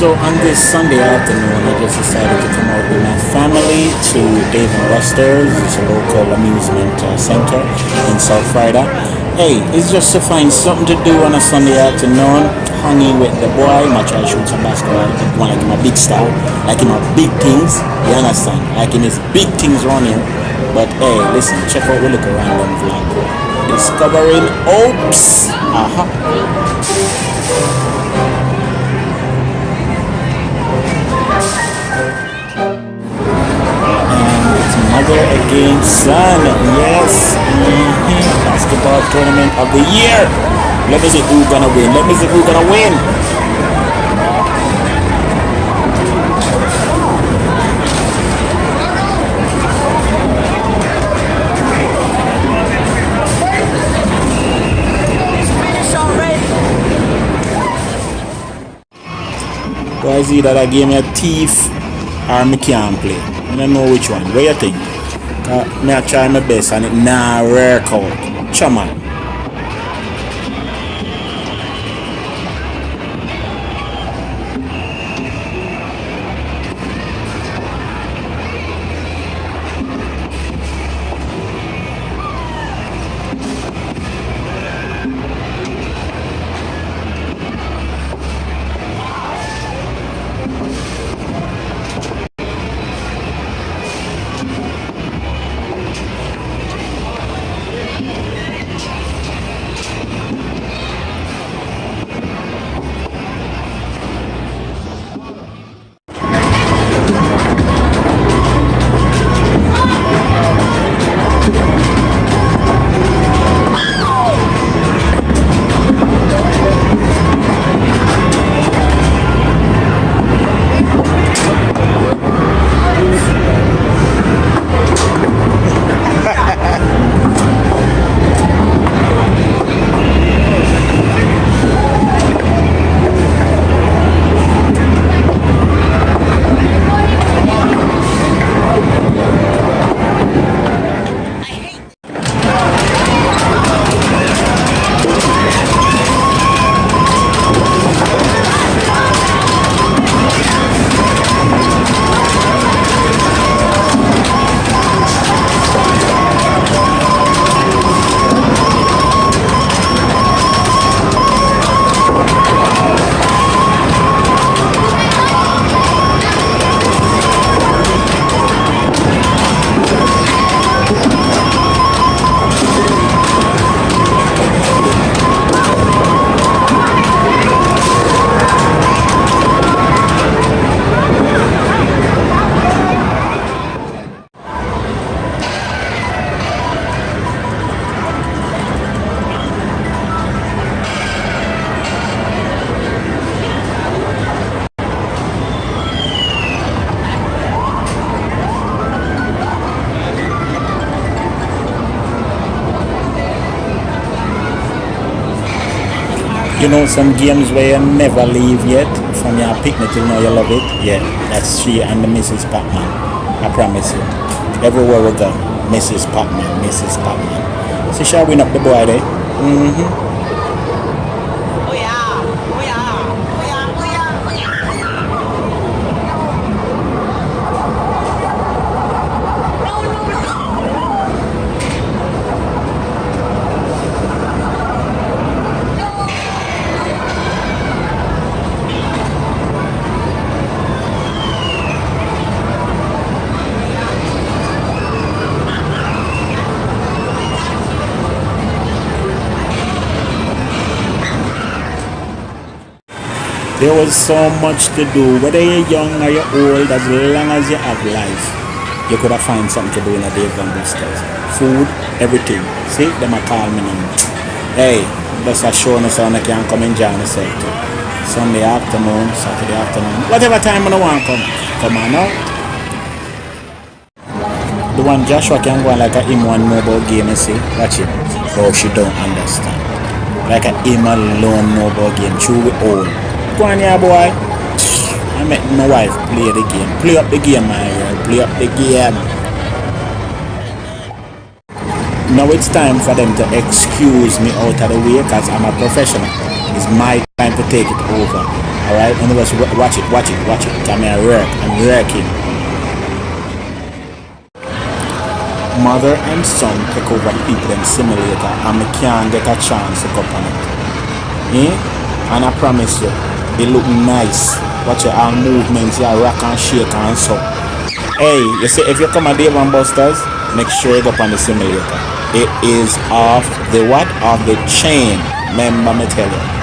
So on this Sunday afternoon, I just decided to come out with my family to Dave and Buster's. It's a local amusement center in South Florida. Hey, it's just to find something to do on a Sunday afternoon. Hanging with the boy, I try to shoot some basketball. I want like him a big star, like him a big things. You understand? Like him is big things around here. But hey, listen, check out the look around them vlog. Discovering Oops. Mother against son, yes. Basketball tournament of the year. Let me see who gonna win. Let me see who gonna win. Why is it that I gave me a thief or me can't play? I don't know which one. What you think? Me I try my best and it nah work out. Chama. You know some games where you never leave yet from your picnic till now you love it? Yeah, that's she and the Mrs. Pacman. I promise you. Everywhere we go, Mrs. Pacman, Mrs. Pacman. So shall win up the boy there? Mm-hmm. There was so much to do. Whether you're young or you're old, as long as you have life, you could have find something to do in a Dave and Buster's. Food, everything. See, them a call me now. Hey, just a show us how I can come and join yourself too. Sunday afternoon, Saturday afternoon, whatever time I want to come. Come on now. The one Joshua can go on like a him one mobile game and see. Watch it. Oh, she don't understand. Like a him alone mobile game. True we own. Go on here, boy. I met my wife play the game. Play up the game, my girl. Play up the game. Now it's time for them to excuse me out of the way because I'm a professional. It's my time to take it over. All right, and let's watch it, watch it, watch it. Come here, I'm working. Mother and son take over people in simulator, and me can't get a chance to go on it. And I promise you, it look nice. Watch your arm movements, yeah, rock and shake and so. Hey, you see, if you come at Dave and Buster's, make sure you go up on the simulator. It is off the what? Off the chain. Remember me tell you.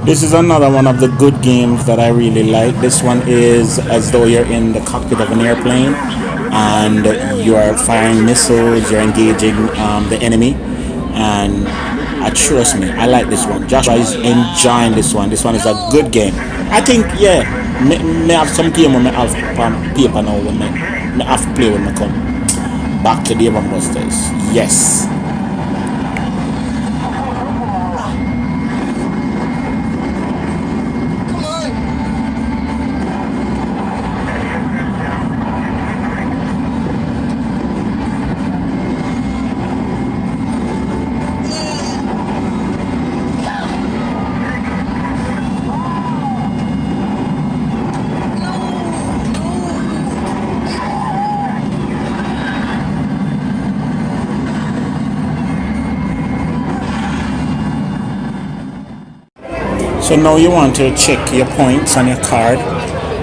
This is another one of the good games that I really like. This one is as though you're in the cockpit of an airplane and you're firing missiles, you're engaging the enemy. And trust me, I like this one. Joshua is enjoying this one. This one is a good game. I think, yeah, may have some game when I have paper now when I have to play when I come back to Dave and Buster's. Yes. So now you want to check your points on your card,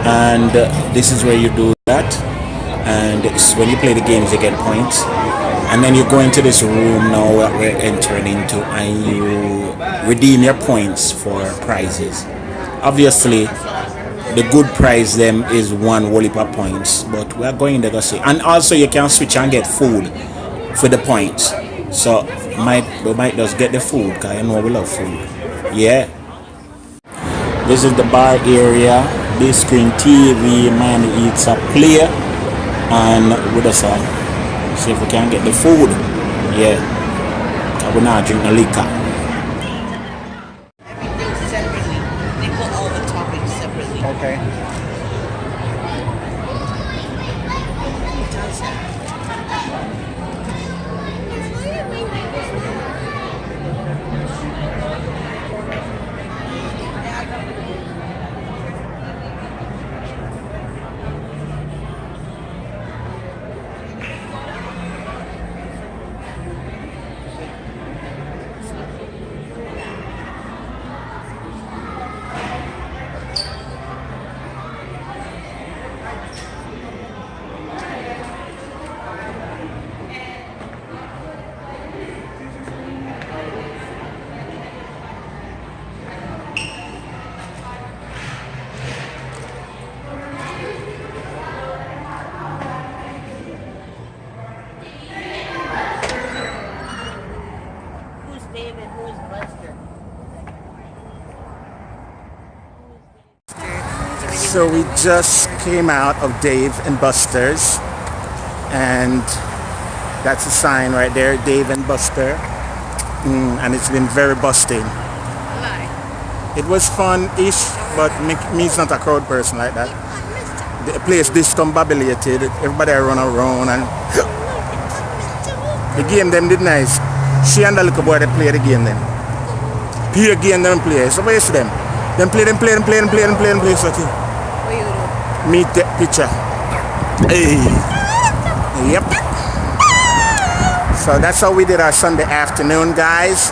and this is where you do that. And when you play the games, you get points, and then you go into this room now that we're entering into, and you redeem your points for prizes. Obviously, the good prize them is one whole heap of points, but we are going there to see. And also, you can switch and get food for the points. So we might just get the food, because I know we love food. Yeah. This is the bar area, big screen TV, Miami Eats a player, and with us see if we can get the food. Yeah, I will not drink the liquor. Everything separately. They put all the toppings separately. Okay. It does that. So we just came out of Dave and Buster's, and that's a sign right there, Dave and Buster. And it's been very busting. Lie. It was fun-ish, but me's not a crowd person like that. The place discombobulated. Everybody run around, and the game them did nice. She and the little boy they play the game then. Peer game them play. So what you see them? Them play. So What you do? me take picture. Hey. Yep. So that's how we did our Sunday afternoon, guys.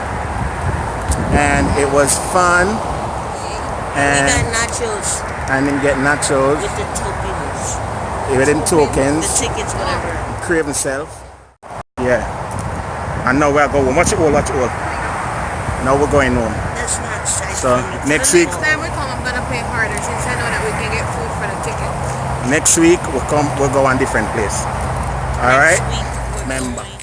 And it was fun. We And got nachos I didn't get nachos. with the tokens. Even The tokens. tickets, whatever. Crave himself. Yeah. And now we're going. Watch it all. Now we're going home. That's not size. So next week, Next time we come, I'm gonna play harder since I know that we can get food for the ticket. we'll go on different place. All right. We'll Remember.